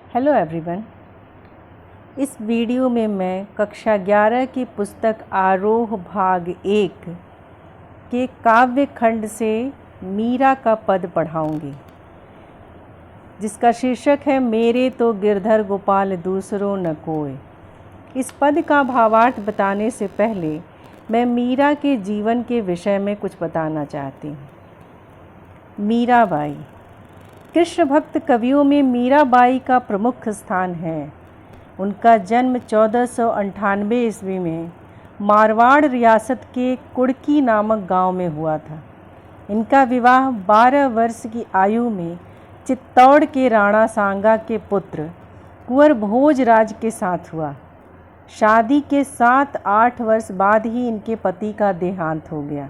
Hello everyone. इस video में मैं कक्षा 11 की पुस्तक आरोह भाग 1 के काव्य खंड से मीरा का पद पढ़ाऊंगी, जिसका शीर्षक है मेरे तो गिरधर गोपाल दूसरो न कोय। इस पद का भावार्थ बताने से पहले मैं मीरा के जीवन के विषय में कुछ बताना चाहती हूँ। मीराबाई। कृष्ण भक्त कवियों में मीराबाई का प्रमुख स्थान है। उनका जन्म 1498 ईस्वी में मारवाड़ रियासत के कुड़की नामक गांव में हुआ था। इनका विवाह 12 वर्ष की आयु में चित्तौड़ के राणा सांगा के पुत्र कुंवर भोजराज के साथ हुआ। शादी के 7-8 वर्ष बाद ही इनके पति का देहांत हो गया।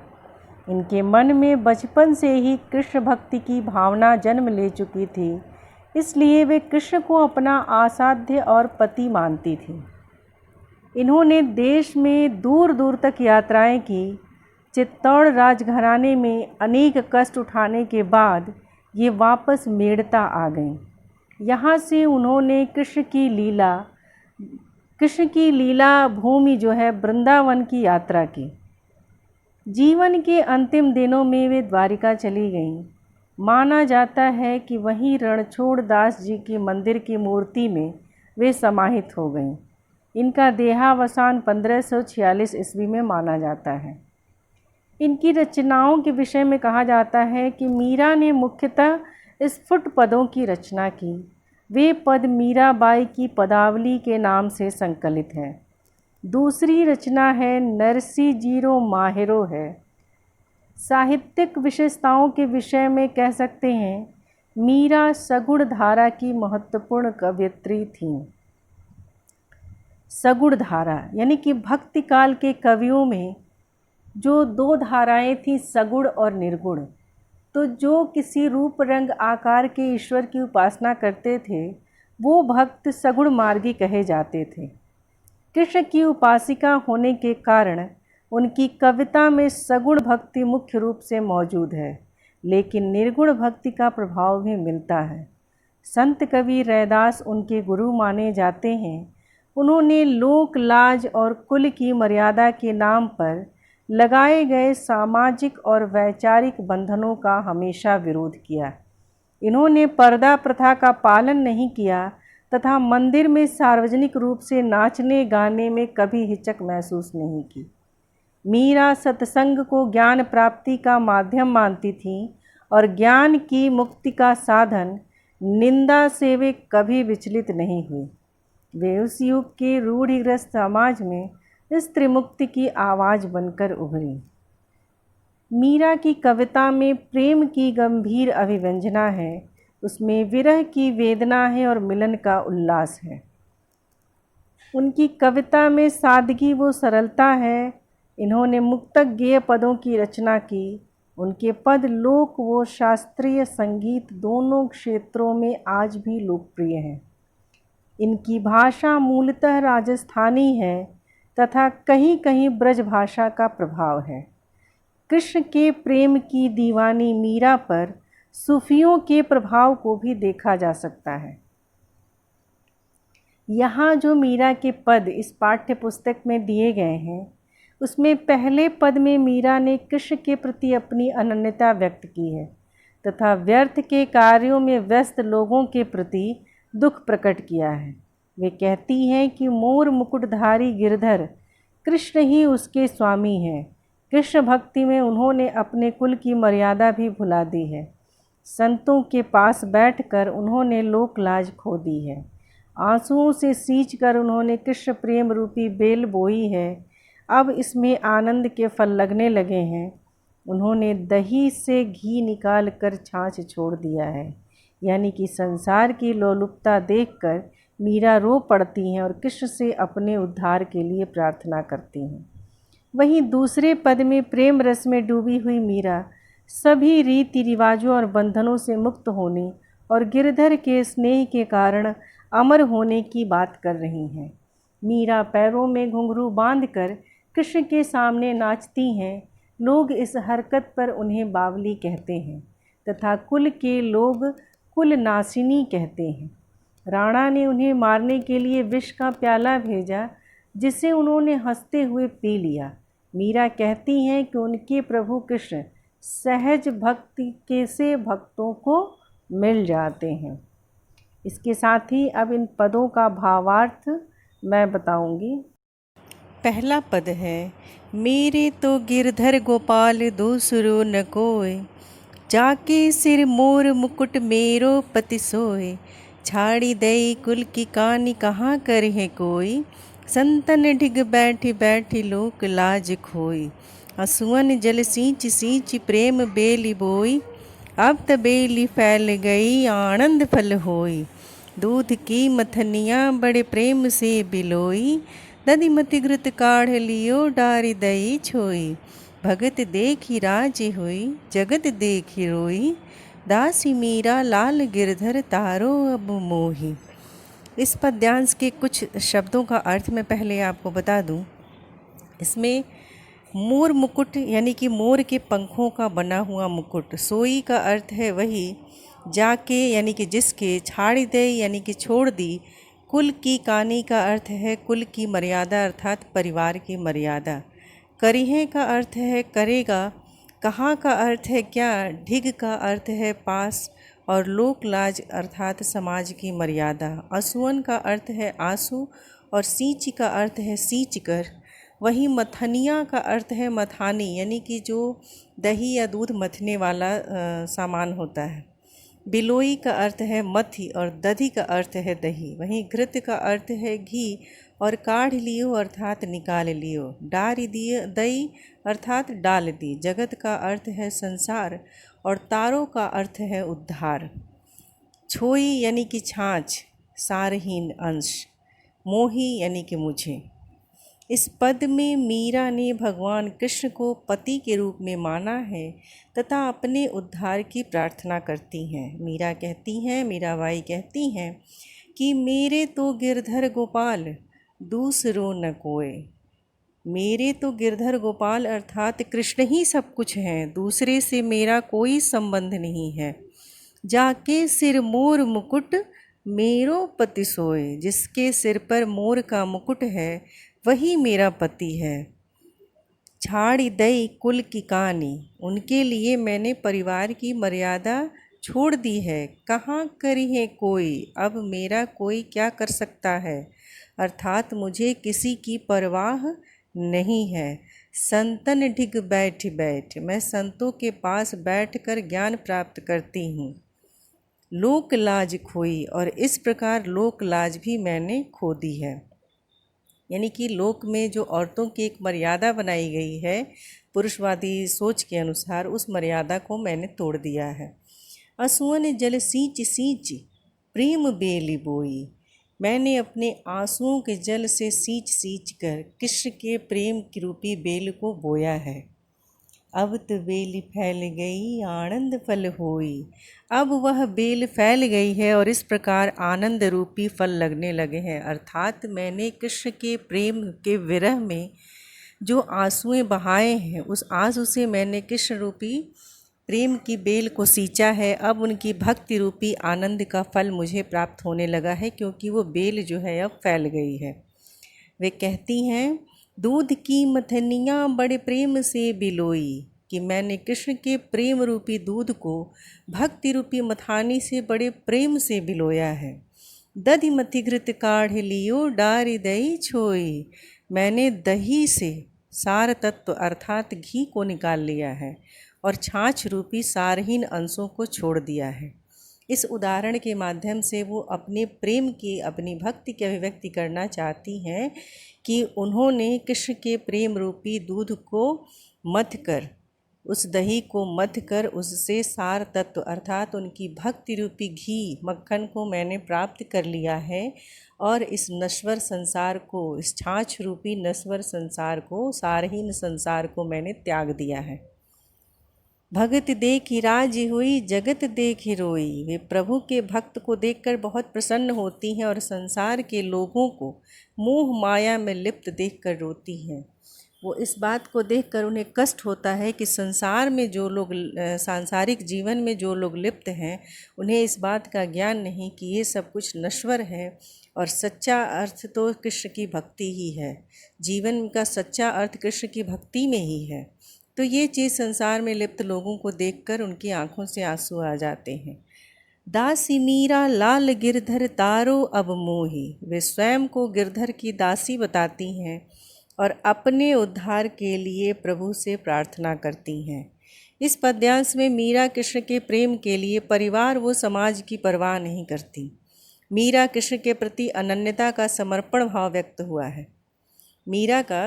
इनके मन में बचपन से ही कृष्ण भक्ति की भावना जन्म ले चुकी थी, इसलिए वे कृष्ण को अपना आसाध्य और पति मानती थी। इन्होंने देश में दूर दूर तक यात्राएं की। चित्तौड़ राजघराने में अनेक कष्ट उठाने के बाद ये वापस मेड़ता आ गईं। यहाँ से उन्होंने कृष्ण की लीला भूमि जो है वृंदावन की यात्रा की। जीवन के अंतिम दिनों में वे द्वारिका चली गईं। माना जाता है कि वहीं रणछोड़ दास जी की मंदिर की मूर्ति में वे समाहित हो गईं। इनका देहावसान 1546 ईस्वी में माना जाता है। इनकी रचनाओं के विषय में कहा जाता है कि मीरा ने मुख्यतः स्फुट पदों की रचना की। वे पद मीराबाई की पदावली के नाम से संकलित हैं। दूसरी रचना है नरसी जीरो माहिरो है। साहित्यिक विशेषताओं के विषय में कह सकते हैं मीरा सगुण धारा की महत्वपूर्ण कवयित्री थीं। सगुण धारा यानी कि भक्ति काल के कवियों में जो दो धाराएं थीं, सगुण और निर्गुण। तो जो किसी रूप रंग आकार के ईश्वर की उपासना करते थे वो भक्त सगुण मार्गी कहे जाते थे। कृष्ण की उपासिका होने के कारण उनकी कविता में सगुण भक्ति मुख्य रूप से मौजूद है, लेकिन निर्गुण भक्ति का प्रभाव भी मिलता है। संत कवि रैदास उनके गुरु माने जाते हैं। उन्होंने लोक लाज और कुल की मर्यादा के नाम पर लगाए गए सामाजिक और वैचारिक बंधनों का हमेशा विरोध किया। इन्होंने पर्दा प्रथा का पालन नहीं किया तथा मंदिर में सार्वजनिक रूप से नाचने गाने में कभी हिचक महसूस नहीं की। मीरा सत्संग को ज्ञान प्राप्ति का माध्यम मानती थीं और ज्ञान की मुक्ति का साधन निंदा से वे कभी विचलित नहीं हुई। वे उस युग के रूढ़िग्रस्त समाज में स्त्री मुक्ति की आवाज़ बनकर उभरी। मीरा की कविता में प्रेम की गंभीर अभिव्यंजना है, उसमें विरह की वेदना है और मिलन का उल्लास है। उनकी कविता में सादगी व सरलता है। इन्होंने मुक्तक गेय पदों की रचना की। उनके पद लोक व शास्त्रीय संगीत दोनों क्षेत्रों में आज भी लोकप्रिय हैं। इनकी भाषा मूलतः राजस्थानी है तथा कहीं कहीं ब्रज भाषा का प्रभाव है। कृष्ण के प्रेम की दीवानी मीरा पर सूफियों के प्रभाव को भी देखा जा सकता है। यहाँ जो मीरा के पद इस पाठ्य पुस्तक में दिए गए हैं, उसमें पहले पद में मीरा ने कृष्ण के प्रति अपनी अनन्यता व्यक्त की है तथा व्यर्थ के कार्यों में व्यस्त लोगों के प्रति दुख प्रकट किया है। वे कहती हैं कि मोर मुकुटधारी गिरधर कृष्ण ही उसके स्वामी हैं। कृष्ण भक्ति में उन्होंने अपने कुल की मर्यादा भी भुला दी है। संतों के पास बैठकर उन्होंने लोक लाज खो दी है। आंसुओं से सींचकर उन्होंने कृष्ण प्रेम रूपी बेल बोई है। अब इसमें आनंद के फल लगने लगे हैं। उन्होंने दही से घी निकाल कर छाछ छोड़ दिया है। यानी कि संसार की लोलुपता देखकर मीरा रो पड़ती हैं और कृष्ण से अपने उद्धार के लिए प्रार्थना करती हैं। वहीं दूसरे पद में प्रेम रस में डूबी हुई मीरा सभी रीति रिवाजों और बंधनों से मुक्त होने और गिरधर के स्नेह के कारण अमर होने की बात कर रही हैं। मीरा पैरों में घुंघरू बांधकर कृष्ण के सामने नाचती हैं। लोग इस हरकत पर उन्हें बावली कहते हैं तथा कुल के लोग कुल नासिनी कहते हैं। राणा ने उन्हें मारने के लिए विष का प्याला भेजा, जिसे उन्होंने हंसते हुए पी लिया। मीरा कहती हैं कि उनके प्रभु कृष्ण सहज भक्ति के से भक्तों को मिल जाते हैं। इसके साथ ही अब इन पदों का भावार्थ मैं बताऊंगी। पहला पद है, मेरे तो गिरधर गोपाल दूसरो न कोय, जाके सिर मोर मुकुट मेरो पति सोय, छाड़ी दई कुल की कानी कहाँ करे कोई, संतन ढिग बैठी बैठी लोक लाज खोई, असुअन जल सींच सींच प्रेम बेली बोई, अब त बेली फैल गई आनंद फल होई, दूध की मथनिया बड़े प्रेम से बिलोई, दधि मति घृत काढ़ लियो डारी दई छोई, भगत देखी राजी हुई जगत देखी रोई, दासी मीरा लाल गिरधर तारो अब मोही। इस पद्यांश के कुछ शब्दों का अर्थ मैं पहले आपको बता दूं। इसमें मोर मुकुट यानी कि मोर के पंखों का बना हुआ मुकुट, सोई का अर्थ है वही, जाके यानी कि जिसके, छाड़ी दे यानी कि छोड़ दी, कुल की कानी का अर्थ है कुल की मर्यादा अर्थात परिवार की मर्यादा, करिहे का अर्थ है करेगा, कहाँ का अर्थ है क्या, ढिग का अर्थ है पास, और लोक लाज अर्थात समाज की मर्यादा, असुअन का अर्थ है आंसू, और सींच का अर्थ है सींच कर, वहीं मथनिया का अर्थ है मथानी यानी कि जो दही या दूध मथने वाला सामान होता है, बिलोई का अर्थ है मथी, और दधि का अर्थ है दही, वहीं घृत का अर्थ है घी, और काढ़ लियो अर्थात निकाल लियो, डारी दिए दई अर्थात डाल दी, जगत का अर्थ है संसार, और तारों का अर्थ है उद्धार, छोई यानी कि छाछ, सारहीन अंश, मोही यानी कि मुझे। इस पद में मीरा ने भगवान कृष्ण को पति के रूप में माना है तथा अपने उद्धार की प्रार्थना करती हैं। मीरा कहती हैं, मीराबाई कहती हैं कि मेरे तो गिरधर गोपाल दूसरो न कोय। मेरे तो गिरधर गोपाल अर्थात कृष्ण ही सब कुछ हैं, दूसरे से मेरा कोई संबंध नहीं है। जाके सिर मोर मुकुट मेरो पति सोए, जिसके सिर पर मोर का मुकुट है वही मेरा पति है। छाड़ी दई कुल की कहानी, उनके लिए मैंने परिवार की मर्यादा छोड़ दी है। कहाँ करी है कोई, अब मेरा कोई क्या कर सकता है, अर्थात मुझे किसी की परवाह नहीं है। संतन ढिग बैठ बैठ, मैं संतों के पास बैठकर ज्ञान प्राप्त करती हूँ। लोक लाज खोई, और इस प्रकार लोक लाज भी मैंने खो दी है। यानी कि लोक में जो औरतों की एक मर्यादा बनाई गई है पुरुषवादी सोच के अनुसार, उस मर्यादा को मैंने तोड़ दिया है। असुअन जल सींच सींच प्रेम बेली बोई, मैंने अपने आंसुओं के जल से सींच सींच कर कृष्ण के प्रेम की रूपी बेल को बोया है। अब तो बेल फैल गई आनंद फल होई, अब वह बेल फैल गई है और इस प्रकार आनंद रूपी फल लगने लगे हैं। अर्थात मैंने कृष्ण के प्रेम के विरह में जो आंसुएं बहाए हैं, उस आंसू से मैंने कृष्ण रूपी प्रेम की बेल को सींचा है। अब उनकी भक्ति रूपी आनंद का फल मुझे प्राप्त होने लगा है, क्योंकि वो बेल जो है अब फैल गई है। वे कहती हैं, दूध की मथनियाँ बड़े प्रेम से बिलोई, कि मैंने कृष्ण के प्रेम रूपी दूध को भक्ति रूपी मथानी से बड़े प्रेम से बिलोया है। दधि मथि घृत काढ़ लियो डारी दही छोई, मैंने दही से सार तत्व अर्थात घी को निकाल लिया है और छाछ रूपी सारहीन अंशों को छोड़ दिया है। इस उदाहरण के माध्यम से वो अपने प्रेम की, अपनी भक्ति की अभिव्यक्ति करना चाहती हैं कि उन्होंने कृष्ण के प्रेम रूपी दूध को मथ कर, उस दही को मथ कर उससे सार तत्व अर्थात उनकी भक्ति रूपी घी, मक्खन को मैंने प्राप्त कर लिया है और इस नश्वर संसार को, इस छाछ रूपी नश्वर संसार को, सारहीन संसार को मैंने त्याग दिया है। भगत देखी राजी हुई जगत देखी रोई, वे प्रभु के भक्त को देखकर बहुत प्रसन्न होती हैं और संसार के लोगों को मोह माया में लिप्त देखकर रोती हैं। वो इस बात को देखकर उन्हें कष्ट होता है कि संसार में जो लोग सांसारिक जीवन में जो लोग लिप्त हैं, उन्हें इस बात का ज्ञान नहीं कि ये सब कुछ नश्वर है और सच्चा अर्थ तो कृष्ण की भक्ति ही है। जीवन का सच्चा अर्थ कृष्ण की भक्ति में ही है। तो ये चीज़ संसार में लिप्त लोगों को देखकर उनकी आंखों से आंसू आ जाते हैं। दासी मीरा लाल गिरधर तारो अब मोही, वे स्वयं को गिरधर की दासी बताती हैं और अपने उद्धार के लिए प्रभु से प्रार्थना करती हैं। इस पद्यांश में मीरा कृष्ण के प्रेम के लिए परिवार व समाज की परवाह नहीं करती। मीरा कृष्ण के प्रति अनन्यता का समर्पण भाव व्यक्त हुआ है। मीरा का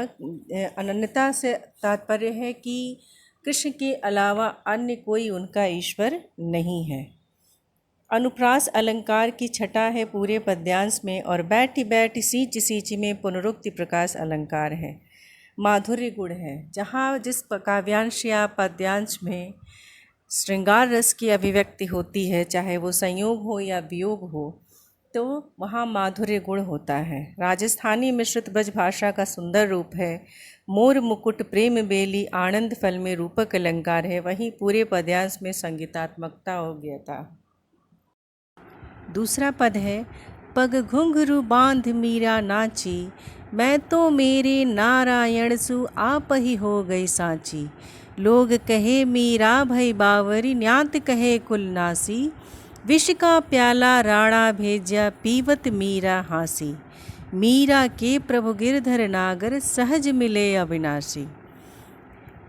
अनन्यता से तात्पर्य है कि कृष्ण के अलावा अन्य कोई उनका ईश्वर नहीं है। अनुप्रास अलंकार की छटा है पूरे पद्यांश में और बैठी बैठी सींच सींच में पुनरुक्ति प्रकाश अलंकार है। माधुर्य गुण है। जहाँ जिस काव्यांश या पद्यांश में श्रृंगार रस की अभिव्यक्ति होती है, चाहे वो संयोग हो या वियोग हो, तो वहाँ माधुर्य गुण होता है। राजस्थानी मिश्रित ब्रज भाषा का सुंदर रूप है। मोर मुकुट प्रेम बेली आनंद फल में रूपक अलंकार है। वहीं पूरे पद्यांश में संगीतात्मकता हो गया था। दूसरा पद है, पग घुंघरू बांध मीरा नाची, मैं तो मेरे नारायण सु आप ही हो गई साची। लोग कहे मीरा भई बावरी, न्यात कहे कुलनासी, विष का प्याला राणा भेजा, पीवत मीरा हासी। मीरा के प्रभु गिरधर नागर, सहज मिले अविनाशी।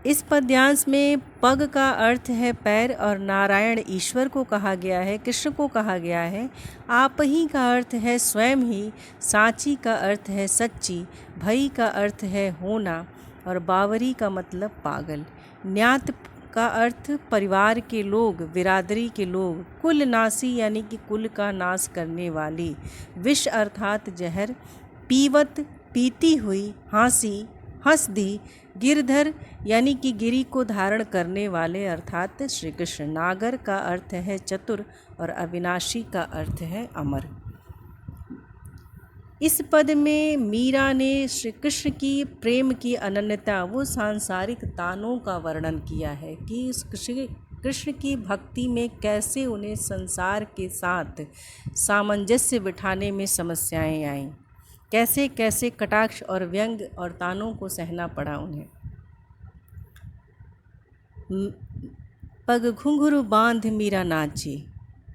इस पद्यांश में पग का अर्थ है पैर और नारायण ईश्वर को कहा गया है, कृष्ण को कहा गया है। आप ही का अर्थ है स्वयं ही, साची का अर्थ है सच्ची, भई का अर्थ है होना और बावरी का मतलब पागल। न्यात का अर्थ परिवार के लोग, बिरादरी के लोग। कुल नासी यानी कि कुल का नाश करने वाली। विष अर्थात जहर। पीवत पीती हुई। हासी हंस दी। गिरधर यानी कि गिरी को धारण करने वाले अर्थात श्री कृष्ण। नागर का अर्थ है चतुर और अविनाशी का अर्थ है अमर। इस पद में मीरा ने श्री कृष्ण की प्रेम की अनन्यता वो सांसारिक तानों का वर्णन किया है कि उस कृष्ण की भक्ति में कैसे उन्हें संसार के साथ सामंजस्य बिठाने में समस्याएं आईं, कैसे कैसे कटाक्ष और व्यंग और तानों को सहना पड़ा उन्हें। पग घुंघरू बांध मीरा नाची,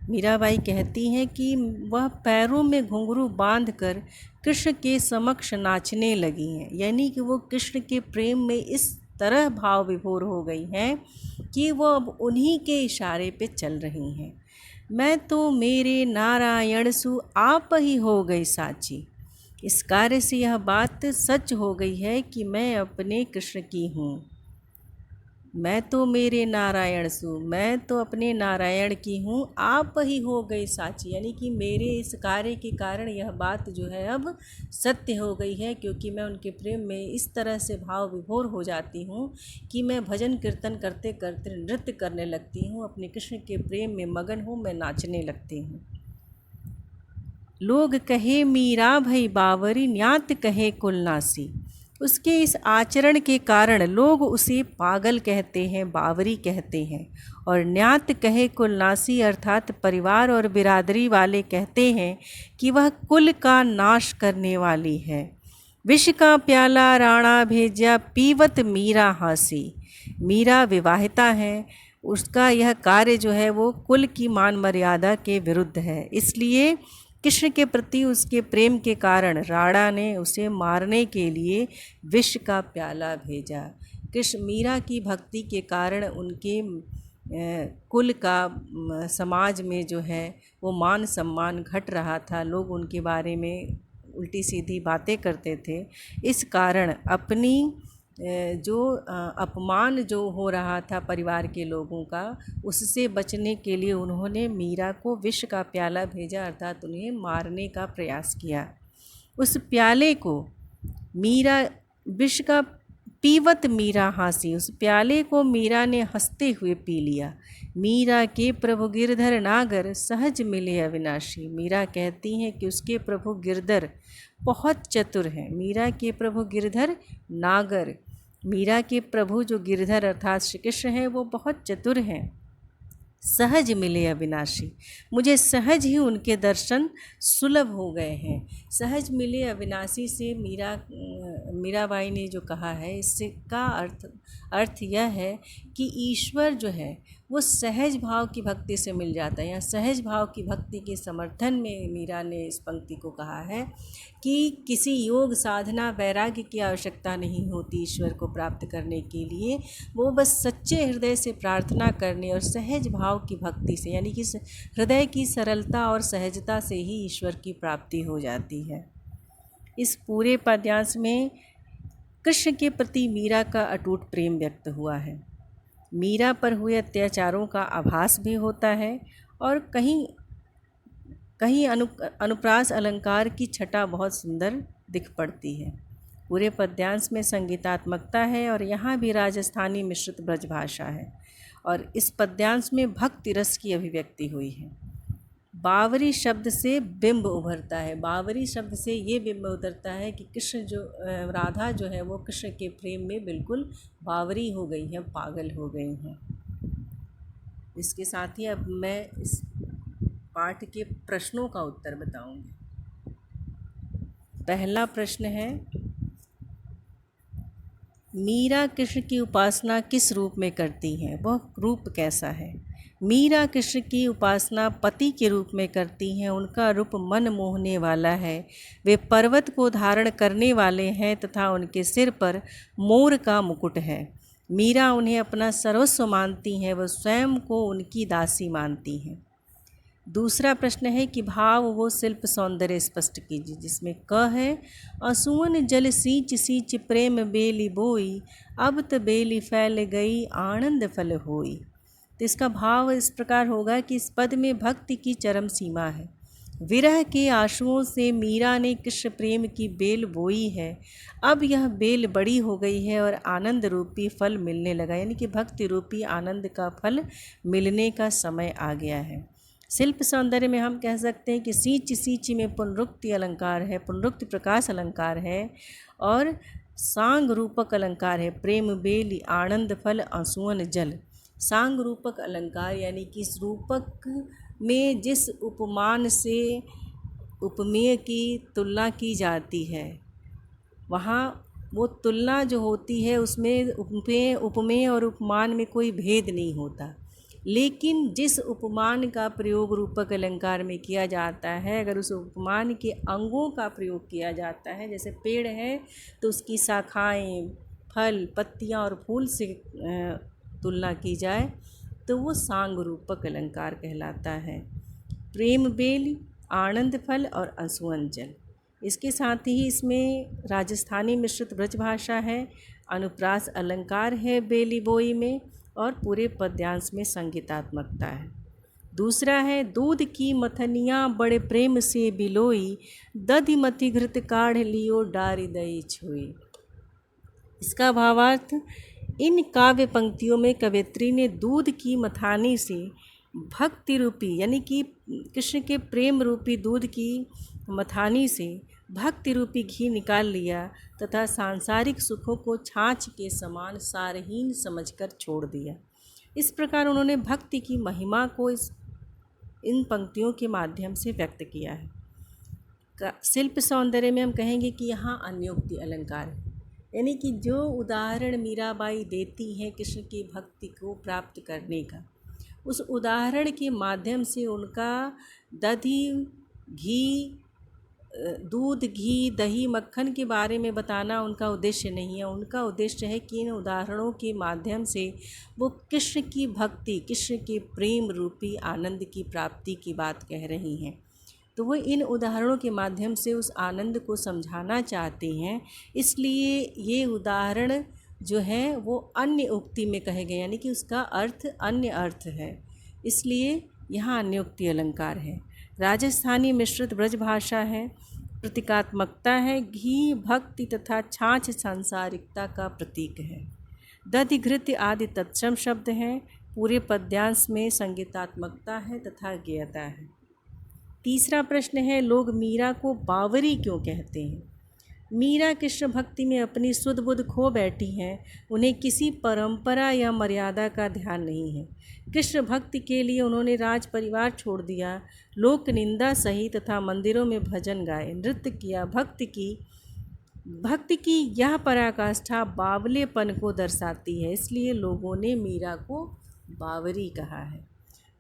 मीराबाई कहती हैं कि वह पैरों में घुंघरू बांधकर कृष्ण के समक्ष नाचने लगी हैं, यानी कि वो कृष्ण के प्रेम में इस तरह भाव विभोर हो गई हैं कि वो अब उन्हीं के इशारे पे चल रही हैं। मैं तो मेरे नारायण सु आप ही हो गई साची। इस कार्य से यह बात सच हो गई है कि मैं अपने कृष्ण की हूँ। मैं तो मेरे नारायण सु, मैं तो अपने नारायण की हूँ, आप ही हो गई साची, यानी कि मेरे इस कार्य के कारण यह बात जो है अब सत्य हो गई है, क्योंकि मैं उनके प्रेम में इस तरह से भाव विभोर हो जाती हूँ कि मैं भजन कीर्तन करते करते नृत्य करने लगती हूँ, अपने कृष्ण के प्रेम में मगन हूँ, मैं नाचने लगती हूँ। लोग कहे मीरा भई बावरी, न्यात कहे कुलनासी। उसके इस आचरण के कारण लोग उसे पागल कहते हैं, बावरी कहते हैं, और न्यात कहे कुलनासी अर्थात परिवार और बिरादरी वाले कहते हैं कि वह कुल का नाश करने वाली है। विष का प्याला राणा भेजा, पीवत मीरा हासी। मीरा विवाहिता है, उसका यह कार्य जो है वो कुल की मान मर्यादा के विरुद्ध है, इसलिए कृष्ण के प्रति उसके प्रेम के कारण राणा ने उसे मारने के लिए विष का प्याला भेजा। कृष्ण मीरा की भक्ति के कारण उनके कुल का समाज में जो है वो मान सम्मान घट रहा था, लोग उनके बारे में उल्टी सीधी बातें करते थे। इस कारण अपनी जो अपमान जो हो रहा था परिवार के लोगों का, उससे बचने के लिए उन्होंने मीरा को विष का प्याला भेजा, अर्थात उन्हें मारने का प्रयास किया। उस प्याले को मीरा विष का पीवत मीरा हासी, उस प्याले को मीरा ने हंसते हुए पी लिया। मीरा के प्रभु गिरधर नागर, सहज मिले अविनाशी। मीरा कहती हैं कि उसके प्रभु गिरधर बहुत चतुर हैं। मीरा के प्रभु गिरधर नागर मीरा के प्रभु जो गिरधर अर्थात श्री कृष्ण हैं वो बहुत चतुर हैं। सहज मिले अविनाशी, मुझे सहज ही उनके दर्शन सुलभ हो गए हैं। सहज मिले अविनाशी से मीराबाई ने जो कहा है, इससे का अर्थ यह है कि ईश्वर जो है वो सहज भाव की भक्ति से मिल जाता है। या सहज भाव की भक्ति के समर्थन में मीरा ने इस पंक्ति को कहा है कि किसी योग साधना वैराग्य की आवश्यकता नहीं होती ईश्वर को प्राप्त करने के लिए। वो बस सच्चे हृदय से प्रार्थना करने और सहज भाव की भक्ति से, यानी कि हृदय की सरलता और सहजता से ही ईश्वर की प्राप्ति हो जाती है। इस पूरे पद्यांश में कृष्ण के प्रति मीरा का अटूट प्रेम व्यक्त हुआ है। मीरा पर हुए अत्याचारों का आभास भी होता है और कहीं अनुप्रास अलंकार की छटा बहुत सुंदर दिख पड़ती है। पूरे पद्यांश में संगीतात्मकता है और यहाँ भी राजस्थानी मिश्रित ब्रजभाषा है और इस पद्यांश में भक्ति रस की अभिव्यक्ति हुई है। बावरी शब्द से बिंब उभरता है। बावरी शब्द से ये बिंब उतरता है कि कृष्ण राधा जो है वो कृष्ण के प्रेम में बिल्कुल बावरी हो गई हैं, पागल हो गई हैं। इसके साथ ही अब मैं इस पाठ के प्रश्नों का उत्तर बताऊंगी। पहला प्रश्न है, मीरा कृष्ण की उपासना किस रूप में करती हैं, वह रूप कैसा है? मीरा कृष्ण की उपासना पति के रूप में करती हैं। उनका रूप मन मोहने वाला है। वे पर्वत को धारण करने वाले हैं तथा उनके सिर पर मोर का मुकुट है। मीरा उन्हें अपना सर्वस्व मानती हैं, वह स्वयं को उनकी दासी मानती हैं। दूसरा प्रश्न है कि भाव वो शिल्प सौंदर्य स्पष्ट कीजिए, जिसमें क है, असुवन जल सींच सींच प्रेम बेली बोई, अब त बेली फैल गई आनंद फल होई। तो इसका भाव इस प्रकार होगा कि इस पद में भक्ति की चरम सीमा है। विरह के आंसुओं से मीरा ने कृष्ण प्रेम की बेल बोई है। अब यह बेल बड़ी हो गई है और आनंद रूपी फल मिलने लगा, यानी कि भक्ति रूपी आनंद का फल मिलने का समय आ गया है। शिल्प सौंदर्य में हम कह सकते हैं कि सींच सींच में पुनरुक्ति अलंकार है, पुनरुक्ति प्रकाश अलंकार है और सांग रूपक अलंकार है। प्रेम बेली आनंद फल आंसुअन जल। सांग रूपक अलंकार यानी कि इस रूपक में जिस उपमान से उपमेय की तुलना की जाती है, वहाँ वो तुलना जो होती है उसमें उपमेय और उपमान में कोई भेद नहीं होता। लेकिन जिस उपमान का प्रयोग रूपक अलंकार में किया जाता है, अगर उस उपमान के अंगों का प्रयोग किया जाता है, जैसे पेड़ है तो उसकी शाखाएं, फल, पत्तियां और फूल से तुलना की जाए तो वो सांग रूपक अलंकार कहलाता है। प्रेम बेल, आनंद फल और आंसुअन जल। इसके साथ ही इसमें राजस्थानी मिश्रित ब्रजभाषा है, अनुप्रास अलंकार है बेली बोई में और पूरे पद्यांश में संगीतात्मकता है। दूसरा है, दूध की मथनियाँ बड़े प्रेम से बिलोई, दधि मथि घृत काढ़ लियो डारी दई छुई। इसका भावार्थ, इन काव्य पंक्तियों में कवयित्री ने दूध की मथानी से भक्ति रूपी, यानी कि कृष्ण के प्रेम रूपी दूध की मथानी से भक्ति रूपी घी निकाल लिया तथा सांसारिक सुखों को छाछ के समान सारहीन समझकर छोड़ दिया। इस प्रकार उन्होंने भक्ति की महिमा को इन पंक्तियों के माध्यम से व्यक्त किया है। शिल्प सौंदर्य में हम कहेंगे कि यहाँ अन्योक्ति अलंकार है, यानी कि जो उदाहरण मीराबाई देती हैं कृष्ण की भक्ति को प्राप्त करने का, उस उदाहरण के माध्यम से उनका दूध, घी, दही, मक्खन के बारे में बताना उनका उद्देश्य नहीं है। उनका उद्देश्य है कि इन उदाहरणों के माध्यम से वो कृष्ण की भक्ति, कृष्ण के प्रेम रूपी आनंद की प्राप्ति की बात कह रही हैं। तो वो इन उदाहरणों के माध्यम से उस आनंद को समझाना चाहते हैं, इसलिए ये उदाहरण जो है वो अन्य उक्ति में कहे गए, यानी कि उसका अर्थ अन्य अर्थ है, इसलिए यहाँ अन्योक्ति अलंकार है। राजस्थानी मिश्रित ब्रजभाषा है, प्रतीकात्मकता है, घी भक्ति तथा छाछ सांसारिकता का प्रतीक है। दधि घृत आदि तत्सम शब्द हैं। पूरे पद्यांश में संगीतात्मकता है तथा गेयता है। तीसरा प्रश्न है, लोग मीरा को बावरी क्यों कहते हैं? मीरा कृष्ण भक्ति में अपनी सुध बुध खो बैठी हैं। उन्हें किसी परंपरा या मर्यादा का ध्यान नहीं है। कृष्ण भक्ति के लिए उन्होंने राज परिवार छोड़ दिया, लोक निंदा सही तथा मंदिरों में भजन गाए, नृत्य किया। भक्ति की यह पराकाष्ठा बावलेपन को दर्शाती है, इसलिए लोगों ने मीरा को बावरी कहा है।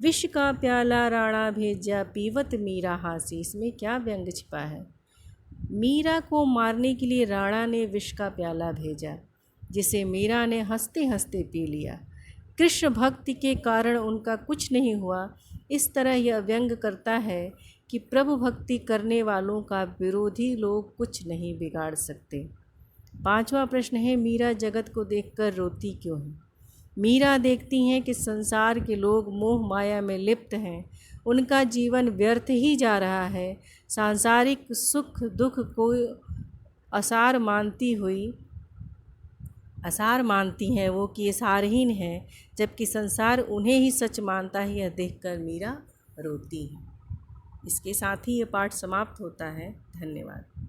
विष का प्याला राणा भेजा, पीवत मीरा हासी। इसमें क्या व्यंग छिपा है? मीरा को मारने के लिए राणा ने विष का प्याला भेजा, जिसे मीरा ने हंसते हंसते पी लिया। कृष्ण भक्ति के कारण उनका कुछ नहीं हुआ। इस तरह यह व्यंग करता है कि प्रभु भक्ति करने वालों का विरोधी लोग कुछ नहीं बिगाड़ सकते। 5वां प्रश्न है, मीरा जगत को देखकर रोती क्यों है? मीरा देखती हैं कि संसार के लोग मोह माया में लिप्त हैं, उनका जीवन व्यर्थ ही जा रहा है। सांसारिक सुख दुख को असार मानती हैं वो कि ये सारहीन है, जबकि संसार उन्हें ही सच मानता है। यह देखकर मीरा रोती है। इसके साथ ही ये पाठ समाप्त होता है। धन्यवाद।